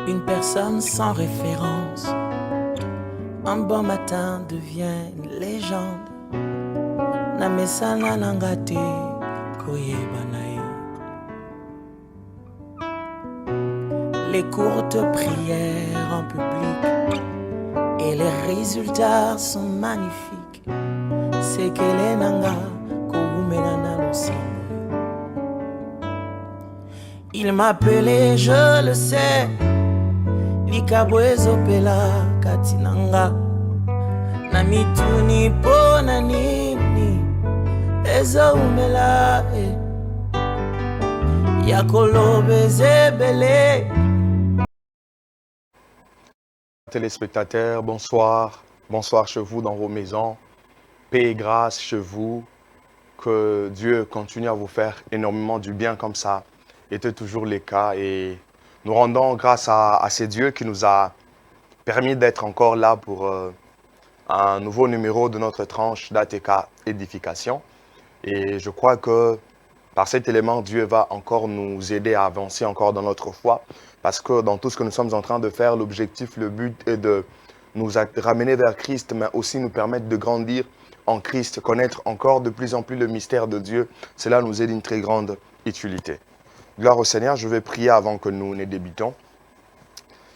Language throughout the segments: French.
Une personne sans référence, un bon matin devient une légende. Namesana nangate koyeba nae. Les courtes prières en public et les résultats sont magnifiques. C'est qu'elle est nanga koumenana losi. Il m'appelait, je le sais, Likabwezo pela katinanga. Namituni pona nini Eza umela Yakolobe zebele. Téléspectateurs, bonsoir. Bonsoir chez vous dans vos maisons. Paix et grâce chez vous. Que Dieu continue à vous faire énormément du bien comme ça était toujours le cas. Et nous rendons grâce à ce Dieu qui nous a permis d'être encore là pour un nouveau numéro de notre tranche d'ATK Édification. Et je crois que par cet élément, Dieu va encore nous aider à avancer encore dans notre foi. Parce que dans tout ce que nous sommes en train de faire, l'objectif, le but est de nous ramener vers Christ, mais aussi nous permettre de grandir en Christ, connaître encore de plus en plus le mystère de Dieu. Cela nous est d'une très grande utilité. Gloire au Seigneur, je vais prier avant que nous ne débutons.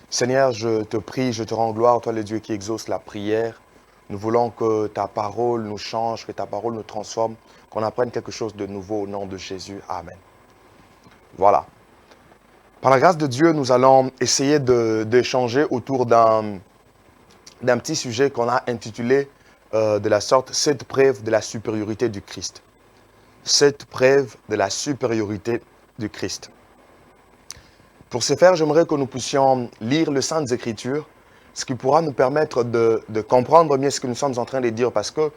Seigneur, je te prie, je te rends gloire, toi le Dieu qui exauce la prière. Nous voulons que ta parole nous change, que ta parole nous transforme, qu'on apprenne quelque chose de nouveau au nom de Jésus. Amen. Voilà. Par la grâce de Dieu, nous allons essayer d'échanger autour d'un petit sujet qu'on a intitulé de la sorte « Cette preuve de la supériorité du Christ ». Cette preuve de la supériorité du Christ. Pour ce faire, j'aimerais que nous puissions lire les Saintes Écritures, ce qui pourra nous permettre de comprendre mieux ce que nous sommes en train de dire, parce que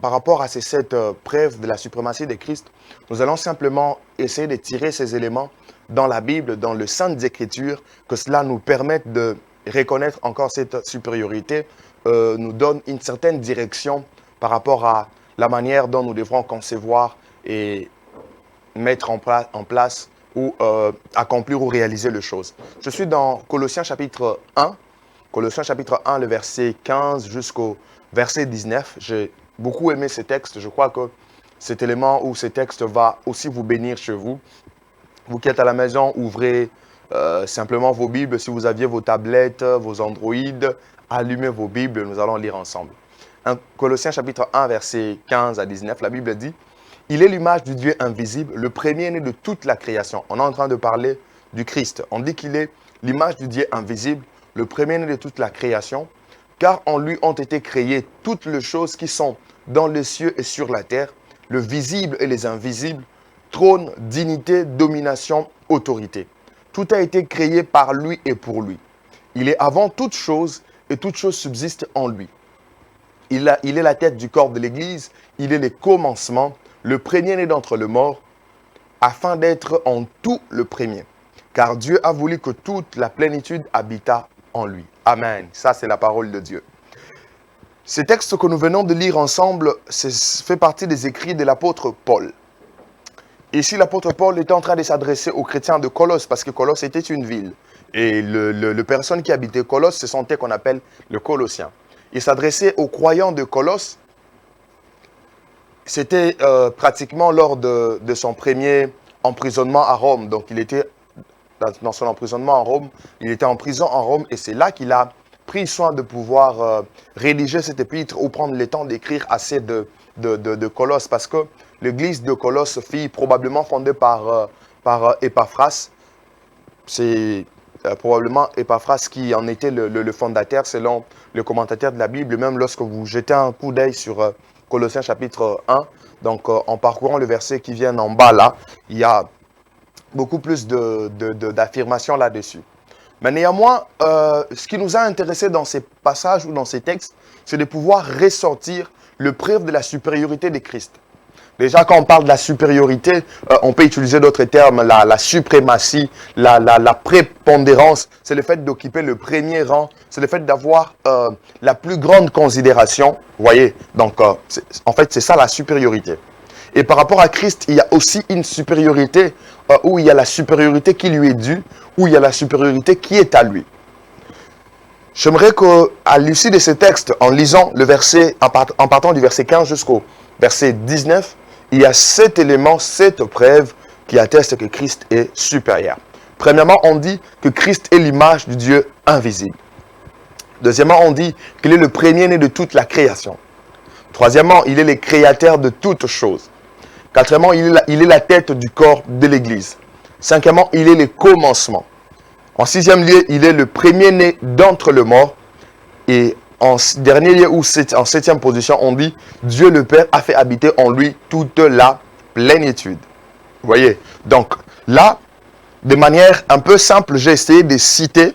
par rapport à cette preuve de la suprématie de Christ, nous allons simplement essayer de tirer ces éléments dans la Bible, dans les Saintes Écritures, que cela nous permette de reconnaître encore cette supériorité, nous donne une certaine direction par rapport à la manière dont nous devrons concevoir et mettre en place ou accomplir ou réaliser les choses. Je suis dans Colossiens chapitre 1, Colossiens chapitre 1, le verset 15 jusqu'au verset 19. J'ai beaucoup aimé ce texte. Je crois que cet élément ou ce texte va aussi vous bénir chez vous. Vous qui êtes à la maison, ouvrez simplement vos Bibles. Si vous aviez vos tablettes, vos Android, allumez vos Bibles, nous allons lire ensemble. Colossiens chapitre 1, verset 15 à 19, la Bible dit: il est l'image du Dieu invisible, le premier-né de toute la création. On est en train de parler du Christ. On dit qu'il est l'image du Dieu invisible, le premier-né de toute la création, car en lui ont été créées toutes les choses qui sont dans les cieux et sur la terre, le visible et les invisibles, trône, dignité, domination, autorité. Tout a été créé par lui et pour lui. Il est avant toute chose et toute chose subsiste en lui. Il est la tête du corps de l'Église, il est le commencement, le premier-né d'entre les morts, afin d'être en tout le premier. Car Dieu a voulu que toute la plénitude habitât en lui. Amen. Ça, c'est la parole de Dieu. Ce texte que nous venons de lire ensemble fait partie des écrits de l'apôtre Paul. Ici, l'apôtre Paul était en train de s'adresser aux chrétiens de Colosse, parce que Colosse était une ville. Et les personnes qui habitaient Colosse, ce sont eux qu'on appelle les Colossiens. Il s'adressait aux croyants de Colosse. C'était pratiquement lors de son premier emprisonnement à Rome. Donc, il était dans son emprisonnement à Rome. Il était en prison en Rome et c'est là qu'il a pris soin de pouvoir rédiger cet épître ou prendre le temps d'écrire assez de Colosse. Parce que l'église de Colosse fut probablement fondée par Épaphras. C'est probablement Épaphras qui en était le fondateur selon le commentateur de la Bible. Même lorsque vous jetez un coup d'œil sur Colossiens chapitre 1, donc en parcourant le verset qui vient en bas là, il y a beaucoup plus d'affirmations là-dessus. Mais néanmoins, ce qui nous a intéressé dans ces passages ou dans ces textes, c'est de pouvoir ressortir le preuve de la supériorité de Christ. Déjà, quand on parle de la supériorité, on peut utiliser d'autres termes, la suprématie, la prépondérance. C'est le fait d'occuper le premier rang, c'est le fait d'avoir la plus grande considération. Vous voyez, donc en fait, c'est ça la supériorité. Et par rapport à Christ, il y a aussi une supériorité, où il y a la supériorité qui lui est due, où il y a la supériorité qui est à lui. J'aimerais qu'à l'issue de ce texte, en lisant le verset, en partant du verset 15 jusqu'au verset 19, il y a 7 éléments, 7 preuves qui attestent que Christ est supérieur. Premièrement, on dit que Christ est l'image du Dieu invisible. Deuxièmement, on dit qu'il est le premier-né de toute la création. Troisièmement, il est le créateur de toutes choses. Quatrièmement, il est la tête du corps de l'Église. Cinquièmement, il est le commencement. En sixième lieu, il est le premier-né d'entre les morts. Et en dernier lieu, ou en septième position, on dit Dieu le Père a fait habiter en lui toute la plénitude. Vous voyez? Donc là, de manière un peu simple, j'ai essayé de citer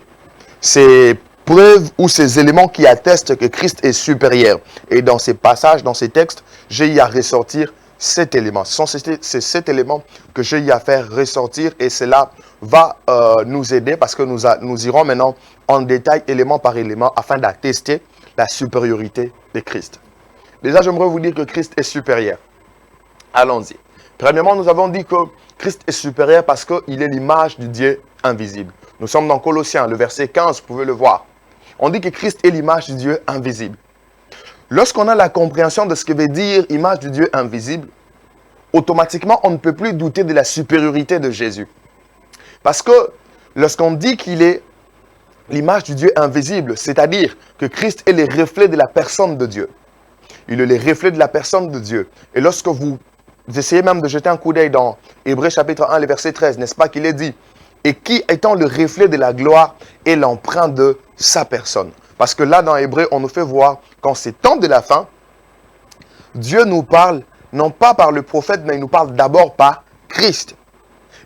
ces preuves ou ces éléments qui attestent que Christ est supérieur. Et dans ces passages, dans ces textes, j'ai eu à ressortir 7 éléments. Ce sont ces 7 éléments que j'ai eu à faire ressortir et cela va nous aider parce que nous irons maintenant en détail, élément par élément, afin d'attester la supériorité de Christ. Déjà, j'aimerais vous dire que Christ est supérieur. Allons-y. Premièrement, nous avons dit que Christ est supérieur parce qu'il est l'image du Dieu invisible. Nous sommes dans Colossiens, le verset 15, vous pouvez le voir. On dit que Christ est l'image du Dieu invisible. Lorsqu'on a la compréhension de ce que veut dire image du Dieu invisible, automatiquement, on ne peut plus douter de la supériorité de Jésus. Parce que lorsqu'on dit qu'il est l'image du Dieu invisible, c'est-à-dire que Christ est le reflet de la personne de Dieu. Il est le reflet de la personne de Dieu. Et lorsque vous essayez même de jeter un coup d'œil dans Hébreux chapitre 1, le verset 13, n'est-ce pas qu'il est dit « Et qui étant le reflet de la gloire et l'empreinte de sa personne ». Parce que là, dans Hébreux, on nous fait voir qu'en ces temps de la fin, Dieu nous parle, non pas par le prophète, mais il nous parle d'abord par Christ.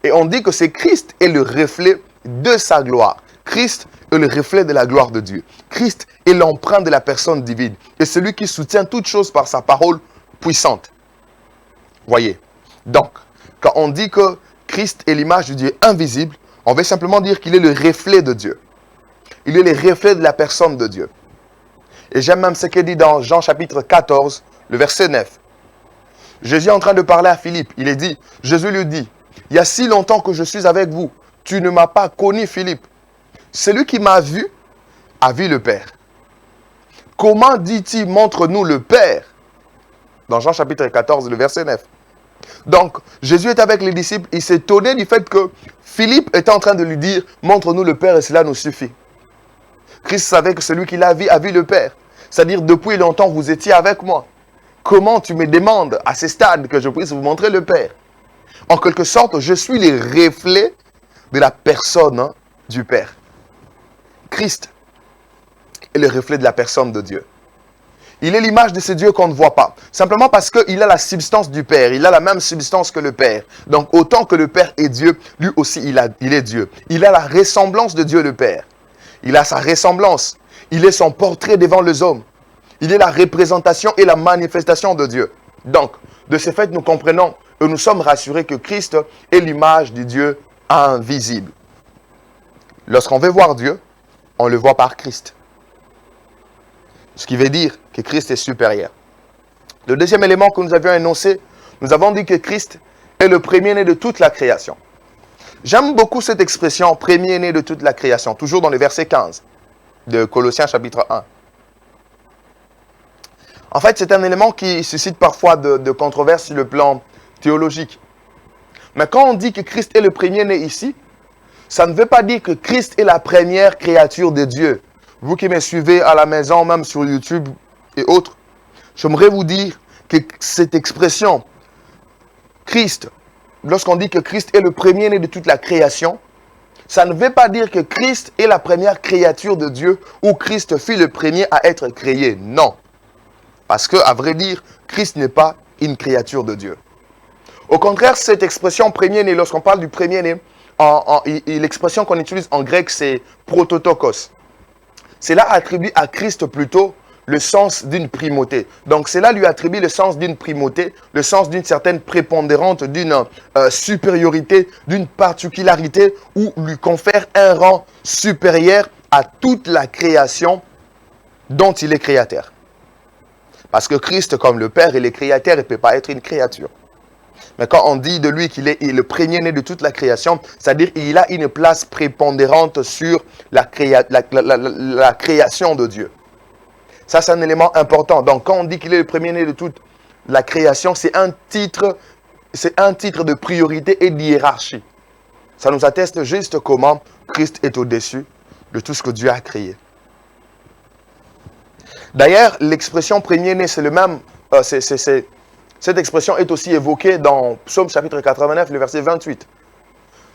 Et on dit que c'est Christ est le reflet de sa gloire. Christ est le reflet de la gloire de Dieu. Christ est l'empreinte de la personne divine. Et celui qui soutient toutes choses par sa parole puissante. Voyez. Donc, quand on dit que Christ est l'image du Dieu invisible, on veut simplement dire qu'il est le reflet de Dieu. Il est le reflet de la personne de Dieu. Et j'aime même ce qu'il dit dans Jean chapitre 14, le verset 9. Jésus est en train de parler à Philippe. Il est dit, Jésus lui dit, il y a si longtemps que je suis avec vous, tu ne m'as pas connu, Philippe. Celui qui m'a vu a vu le Père. Comment dit-il, montre-nous le Père? Dans Jean chapitre 14, le verset 9. Donc, Jésus est avec les disciples. Il s'est étonné du fait que Philippe était en train de lui dire, montre-nous le Père et cela nous suffit. Christ savait que celui qui l'a vu a vu le Père. C'est-à-dire, depuis longtemps, vous étiez avec moi. Comment tu me demandes à ce stade que je puisse vous montrer le Père? En quelque sorte, je suis le reflet de la personne du Père. Christ est le reflet de la personne de Dieu. Il est l'image de ce Dieu qu'on ne voit pas. Simplement parce qu'il a la substance du Père. Il a la même substance que le Père. Donc, autant que le Père est Dieu, lui aussi, il est Dieu. Il a la ressemblance de Dieu le Père. Il a sa ressemblance. Il est son portrait devant les hommes. Il est la représentation et la manifestation de Dieu. Donc, de ce fait, nous comprenons et nous sommes rassurés que Christ est l'image du Dieu invisible. Lorsqu'on veut voir Dieu, on le voit par Christ. Ce qui veut dire que Christ est supérieur. Le deuxième élément que nous avions énoncé, nous avons dit que Christ est le premier-né de toute la création. J'aime beaucoup cette expression, premier-né de toute la création, toujours dans le verset 15 de Colossiens chapitre 1. En fait, c'est un élément qui suscite parfois de controverses sur le plan théologique. Mais quand on dit que Christ est le premier-né ici, ça ne veut pas dire que Christ est la première créature de Dieu. Vous qui me suivez à la maison, même sur YouTube et autres, j'aimerais vous dire que cette expression, Christ, lorsqu'on dit que Christ est le premier-né de toute la création, ça ne veut pas dire que Christ est la première créature de Dieu ou Christ fut le premier à être créé. Non. Parce que, à vrai dire, Christ n'est pas une créature de Dieu. Au contraire, cette expression premier-né, lorsqu'on parle du premier-né, l'expression qu'on utilise en grec, c'est prototokos. Cela attribue à Christ plutôt le sens d'une primauté. Donc, cela lui attribue le sens d'une primauté, le sens d'une certaine prépondérante, d'une supériorité, d'une particularité, ou lui confère un rang supérieur à toute la création dont il est créateur. Parce que Christ, comme le Père, il est créateur, il ne peut pas être une créature. Mais quand on dit de lui qu'il est le premier-né de toute la création, c'est-à-dire qu'il a une place prépondérante sur la création de Dieu. Ça, c'est un élément important. Donc, quand on dit qu'il est le premier-né de toute la création, c'est un titre de priorité et d'hiérarchie. Ça nous atteste juste comment Christ est au-dessus de tout ce que Dieu a créé. D'ailleurs, l'expression premier-né, c'est le même. Cette expression est aussi évoquée dans Psaume chapitre 89, le verset 28.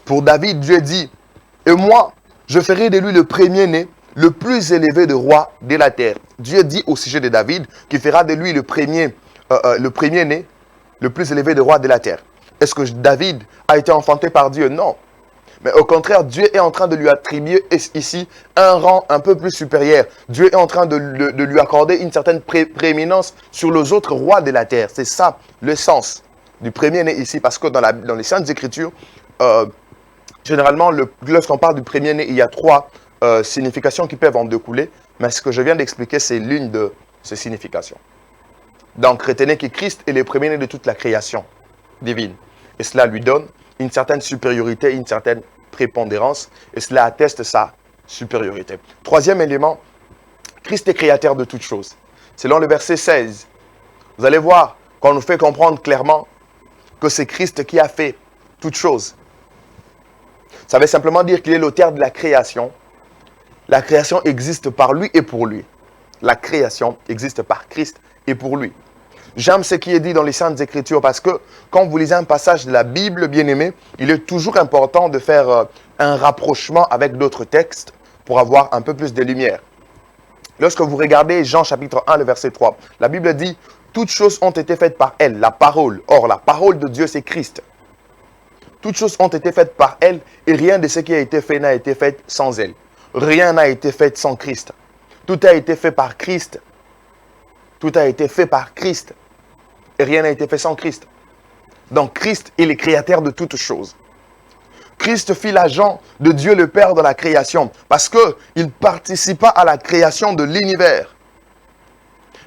Pour David, Dieu dit, « Et moi, je ferai de lui le premier-né, le plus élevé de rois de la terre. » Dieu dit au sujet de David qu'il fera de lui le premier-né, le plus élevé de rois de la terre. Est-ce que David a été enfanté par Dieu? Non. Mais au contraire, Dieu est en train de lui attribuer ici un rang un peu plus supérieur. Dieu est en train de lui accorder une certaine prééminence sur les autres rois de la terre. C'est ça le sens du premier-né ici. Parce que dans les Saintes Écritures, généralement, lorsqu'on parle du premier-né, il y a trois significations qui peuvent en découler. Mais ce que je viens d'expliquer, c'est l'une de ces significations. Donc, retenez que Christ est le premier-né de toute la création divine. Et cela lui donne une certaine supériorité, une certaine prépondérance, et cela atteste sa supériorité. Troisième élément, Christ est créateur de toutes choses. Selon le verset 16, vous allez voir qu'on nous fait comprendre clairement que c'est Christ qui a fait toutes choses. Ça veut simplement dire qu'il est l'auteur de la création. La création existe par lui et pour lui. La création existe par Christ et pour lui. J'aime ce qui est dit dans les Saintes Écritures parce que quand vous lisez un passage de la Bible, bien aimé, il est toujours important de faire un rapprochement avec d'autres textes pour avoir un peu plus de lumière. Lorsque vous regardez Jean chapitre 1, le verset 3, la Bible dit « Toutes choses ont été faites par elle, la parole. » Or, la parole de Dieu, c'est Christ. Toutes choses ont été faites par elle et rien de ce qui a été fait n'a été fait sans elle. Rien n'a été fait sans Christ. Tout a été fait par Christ. Tout a été fait par Christ. Et rien n'a été fait sans Christ. Donc Christ est le créateur de toutes choses. Christ fut l'agent de Dieu le Père dans la création parce qu'il participa à la création de l'univers.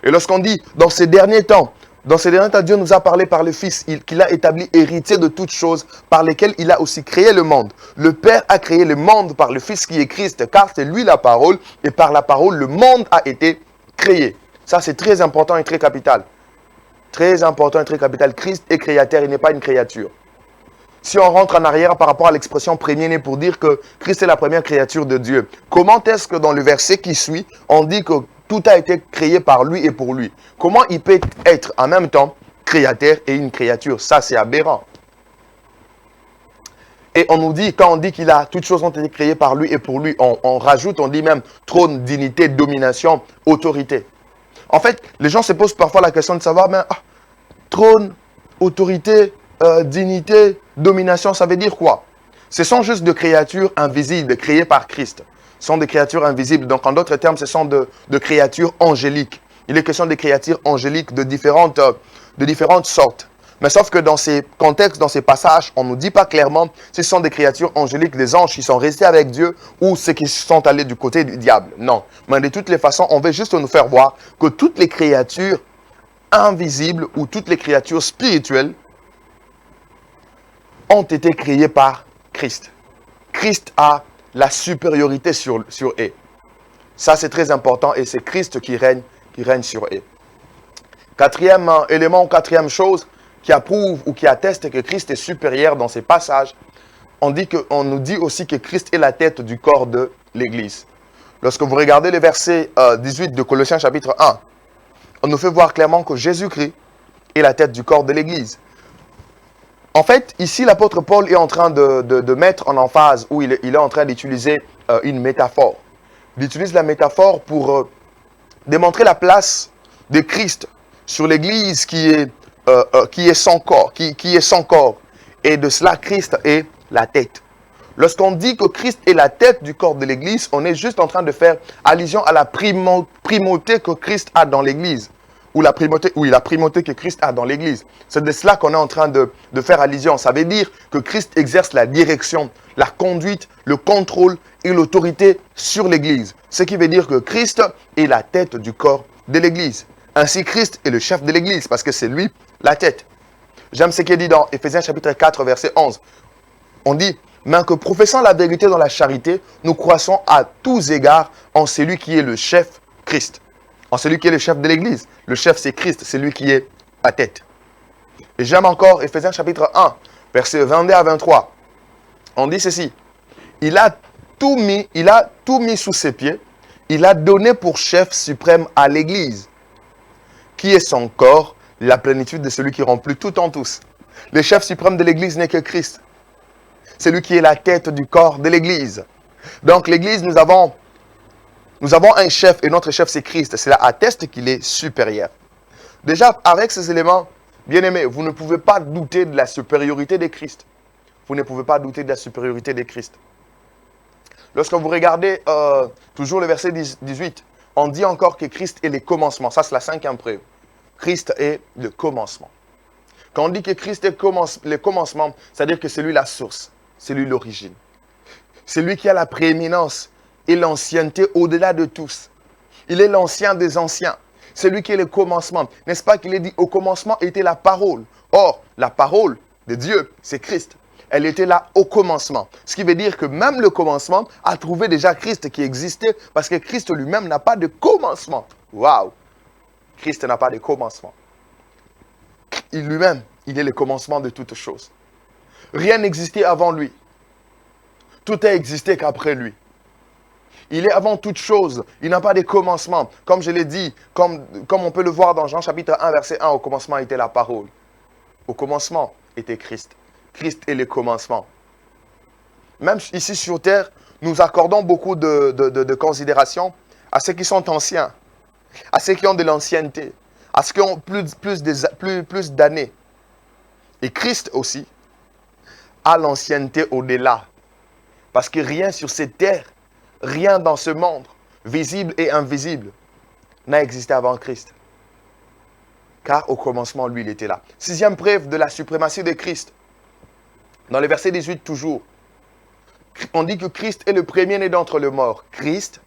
Et lorsqu'on dit dans ces derniers temps, Dieu nous a parlé par le Fils, qu'il a établi héritier de toutes choses par lesquelles il a aussi créé le monde. Le Père a créé le monde par le Fils qui est Christ, car c'est lui la parole, et par la parole, le monde a été créé. Ça, c'est très important et très capital. Très important et très capital. Christ est créateur, il n'est pas une créature. Si on rentre en arrière par rapport à l'expression premier-né pour dire que Christ est la première créature de Dieu, comment est-ce que dans le verset qui suit, on dit que tout a été créé par lui et pour lui? Comment il peut être en même temps créateur et une créature? Ça, c'est aberrant. Et on nous dit, quand on dit qu'il a, toutes choses ont été créées par lui et pour lui, on rajoute, on dit même trône, dignité, domination, autorité. En fait, les gens se posent parfois la question de savoir, mais trône, autorité, dignité, domination, ça veut dire quoi? Ce sont juste des créatures invisibles créées par Christ. Ce sont des créatures invisibles. Donc, en d'autres termes, ce sont de créatures angéliques. Il est question des créatures angéliques de différentes sortes. Mais sauf que dans ces contextes, dans ces passages, on ne nous dit pas clairement si ce sont des créatures angéliques, des anges qui sont restés avec Dieu ou ceux qui sont allés du côté du diable. Non. Mais de toutes les façons, on veut juste nous faire voir que toutes les créatures invisibles ou toutes les créatures spirituelles ont été créées par Christ. Christ a la supériorité sur eux. Ça, c'est très important et c'est Christ qui règne sur eux. Quatrième élément ou quatrième chose qui approuve ou qui atteste que Christ est supérieur dans ces passages, on nous dit aussi que Christ est la tête du corps de l'Église. Lorsque vous regardez le verset 18 de Colossiens chapitre 1, on nous fait voir clairement que Jésus-Christ est la tête du corps de l'Église. En fait, ici, l'apôtre Paul est en train de mettre en emphase, ou il est en train d'utiliser une métaphore. Il utilise la métaphore pour démontrer la place de Christ sur l'Église qui est son corps, qui est son corps. Et de cela, Christ est la tête. Lorsqu'on dit que Christ est la tête du corps de l'Église, on est juste en train de faire allusion à la primauté que Christ a dans l'Église. Ou la primauté que Christ a dans l'Église. C'est de cela qu'on est en train de faire allusion. Ça veut dire que Christ exerce la direction, la conduite, le contrôle et l'autorité sur l'Église. Ce qui veut dire que Christ est la tête du corps de l'Église. Ainsi, Christ est le chef de l'Église parce que c'est lui la tête. J'aime ce qui est dit dans Éphésiens chapitre 4, verset 11. On dit, mais que professant la vérité dans la charité, nous croissons à tous égards en celui qui est le chef, Christ. En celui qui est le chef de l'Église. Le chef, c'est Christ, c'est lui qui est à tête. Et j'aime encore Éphésiens chapitre 1, verset 22 à 23. On dit ceci. Il a tout mis sous ses pieds. Il a donné pour chef suprême à l'Église, qui est son corps, la plénitude de celui qui remplit tout en tous. Le chef suprême de l'Église n'est que Christ. C'est lui qui est la tête du corps de l'Église. Donc l'Église, nous avons un chef et notre chef c'est Christ. Cela atteste qu'il est supérieur. Déjà, avec ces éléments, bien aimés, vous ne pouvez pas douter de la supériorité de Christ. Vous ne pouvez pas douter de la supériorité de Christ. Lorsque vous regardez toujours le verset 18, on dit encore que Christ est le commencement. Ça, c'est la 5e preuve. Christ est le commencement. Quand on dit que Christ est le commencement, c'est-à-dire que c'est lui la source, c'est lui l'origine. C'est lui qui a la prééminence et l'ancienneté au-delà de tous. Il est l'ancien des anciens. C'est lui qui est le commencement. N'est-ce pas qu'il est dit, au commencement était la parole. Or, la parole de Dieu, c'est Christ. Elle était là au commencement. Ce qui veut dire que même le commencement a trouvé déjà Christ qui existait parce que Christ lui-même n'a pas de commencement. Waouh! Christ n'a pas de commencement. Il lui-même, il est le commencement de toutes choses. Rien n'existait avant lui. Tout a existé qu'après lui. Il est avant toute chose. Il n'a pas de commencement. Comme je l'ai dit, comme on peut le voir dans Jean chapitre 1, verset 1, au commencement était la parole. Au commencement était Christ. Christ est le commencement. Même ici sur terre, nous accordons beaucoup de considération à ceux qui sont anciens, à ceux qui ont de l'ancienneté, à ceux qui ont plus d'années. Et Christ aussi a l'ancienneté au-delà. Parce que rien sur cette terre, rien dans ce monde, visible et invisible, n'a existé avant Christ. Car au commencement, lui, il était là. 6e preuve de la suprématie de Christ. Dans le verset 18 toujours, on dit que Christ est le premier-né d'entre les morts. Christ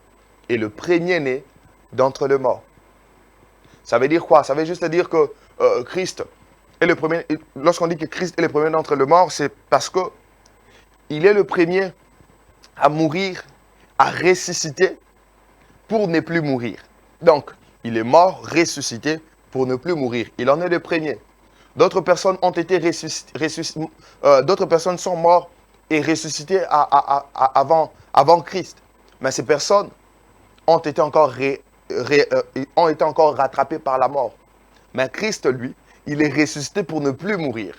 est le premier-né d'entre les morts. Ça veut dire quoi? Ça veut juste dire que Christ est le premier. Lorsqu'on dit que Christ est le premier d'entre les morts, c'est parce que il est le premier à mourir, à ressusciter pour ne plus mourir. Donc, il est mort, ressuscité pour ne plus mourir. Il en est le premier. D'autres personnes ont été d'autres personnes sont mortes et ressuscitées avant Christ. Mais ces personnes ont été encore rattrapées par la mort. Mais Christ, lui, il est ressuscité pour ne plus mourir.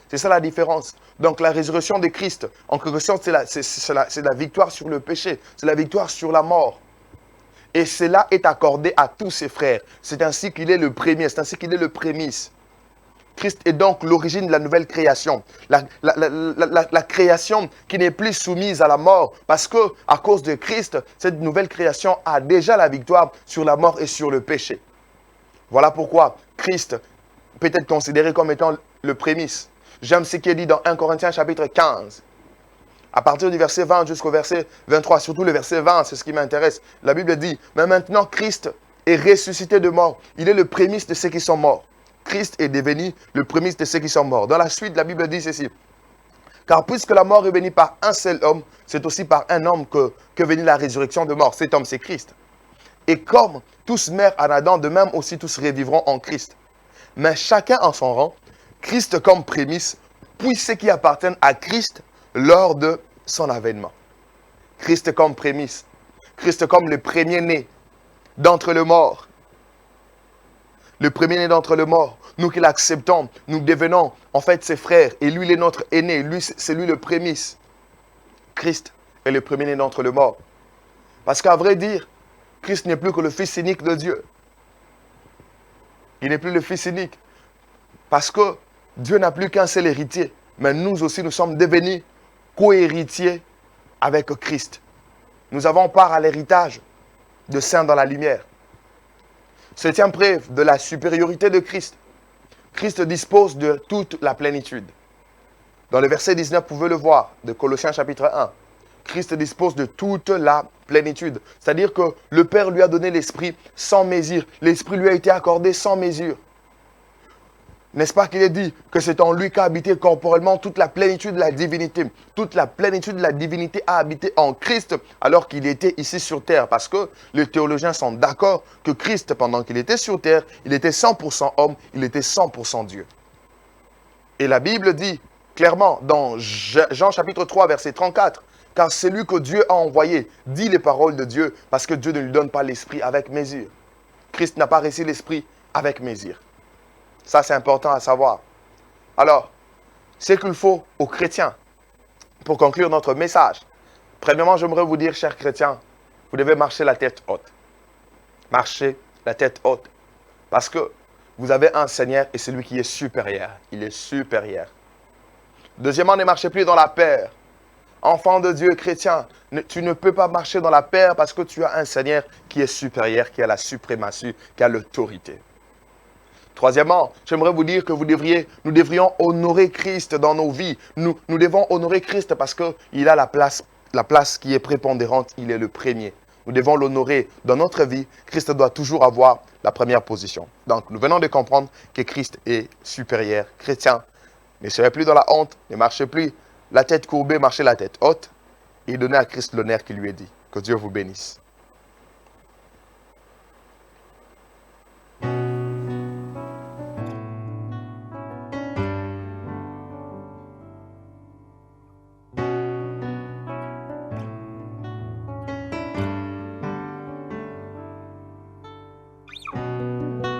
C'est ça la différence. Donc la résurrection de Christ, en quelque sorte, c'est la victoire sur le péché. C'est la victoire sur la mort. Et cela est accordé à tous ses frères. C'est ainsi qu'il est le premier, c'est ainsi qu'il est le prémisse. Christ est donc l'origine de la nouvelle création. La création qui n'est plus soumise à la mort. Parce que à cause de Christ, cette nouvelle création a déjà la victoire sur la mort et sur le péché. Voilà pourquoi Christ peut être considéré comme étant le prémisse. J'aime ce qui est dit dans 1 Corinthiens chapitre 15. À partir du verset 20 jusqu'au verset 23, surtout le verset 20, c'est ce qui m'intéresse. La Bible dit, mais maintenant Christ est ressuscité de mort. Il est le prémisse de ceux qui sont morts. Christ est devenu le prémisse de ceux qui sont morts. Dans la suite, la Bible dit ceci. Car puisque la mort est venue par un seul homme, c'est aussi par un homme que venue la résurrection de mort. Cet homme, c'est Christ. Et comme tous meurent en Adam, de même aussi tous revivront en Christ. Mais chacun en son rang, Christ comme prémisse, puis ceux qui appartiennent à Christ lors de son avènement. Christ comme prémisse. Christ comme le premier-né d'entre les morts. Le premier-né d'entre les morts. Nous qui l'acceptons, nous devenons en fait ses frères. Et lui, il est notre aîné. Lui, c'est lui le prémisse. Christ est le premier-né d'entre les morts. Parce qu'à vrai dire, Christ n'est plus que le fils unique de Dieu. Il n'est plus le fils unique. Parce que Dieu n'a plus qu'un seul héritier. Mais nous aussi, nous sommes devenus co-héritiers avec Christ. Nous avons part à l'héritage de saints dans la lumière. 7e preuve de la supériorité de Christ. Christ dispose de toute la plénitude. Dans le verset 19, vous pouvez le voir, de Colossiens chapitre 1. Christ dispose de toute la plénitude. C'est-à-dire que le Père lui a donné l'Esprit sans mesure. L'Esprit lui a été accordé sans mesure. N'est-ce pas qu'il est dit que c'est en lui qu'a habité corporellement toute la plénitude de la divinité. Toute la plénitude de la divinité a habité en Christ alors qu'il était ici sur terre. Parce que les théologiens sont d'accord que Christ, pendant qu'il était sur terre, il était 100% homme, il était 100% Dieu. Et la Bible dit clairement dans Jean chapitre 3, verset 34, « Car celui que Dieu a envoyé dit les paroles de Dieu parce que Dieu ne lui donne pas l'esprit avec mesure. » Christ n'a pas reçu l'esprit avec mesure. Ça, c'est important à savoir. Alors, ce qu'il faut aux chrétiens, pour conclure notre message, premièrement, j'aimerais vous dire, chers chrétiens, vous devez marcher la tête haute. Marchez la tête haute. Parce que vous avez un Seigneur et c'est lui qui est supérieur. Il est supérieur. Deuxièmement, ne marchez plus dans la peur. Enfant de Dieu, chrétien, tu ne peux pas marcher dans la peur parce que tu as un Seigneur qui est supérieur, qui a la suprématie, qui a l'autorité. Troisièmement, j'aimerais vous dire que nous devrions honorer Christ dans nos vies. Nous devons honorer Christ parce qu'il a la place qui est prépondérante, il est le premier. Nous devons l'honorer dans notre vie. Christ doit toujours avoir la première position. Donc, nous venons de comprendre que Christ est supérieur. Chrétien, ne serez plus dans la honte, ne marchez plus la tête courbée, marchez la tête haute et donnez à Christ l'honneur qui lui est dit. Que Dieu vous bénisse.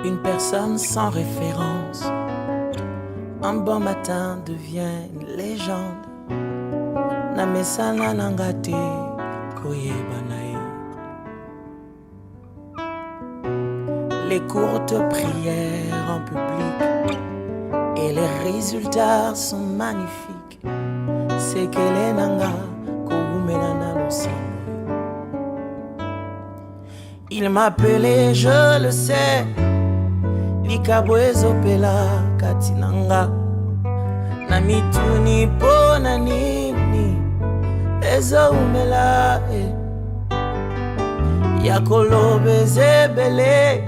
Une personne sans référence, un bon matin devient une légende. Namesana nangate koyebanae. Les courtes prières en public et les résultats sont magnifiques. C'est qu'elle est nanga koumenana l'osang. Il m'appelait, je le sais. Likabwezo pela katinanga na mituni pona nini ezo umela yakolobe zebele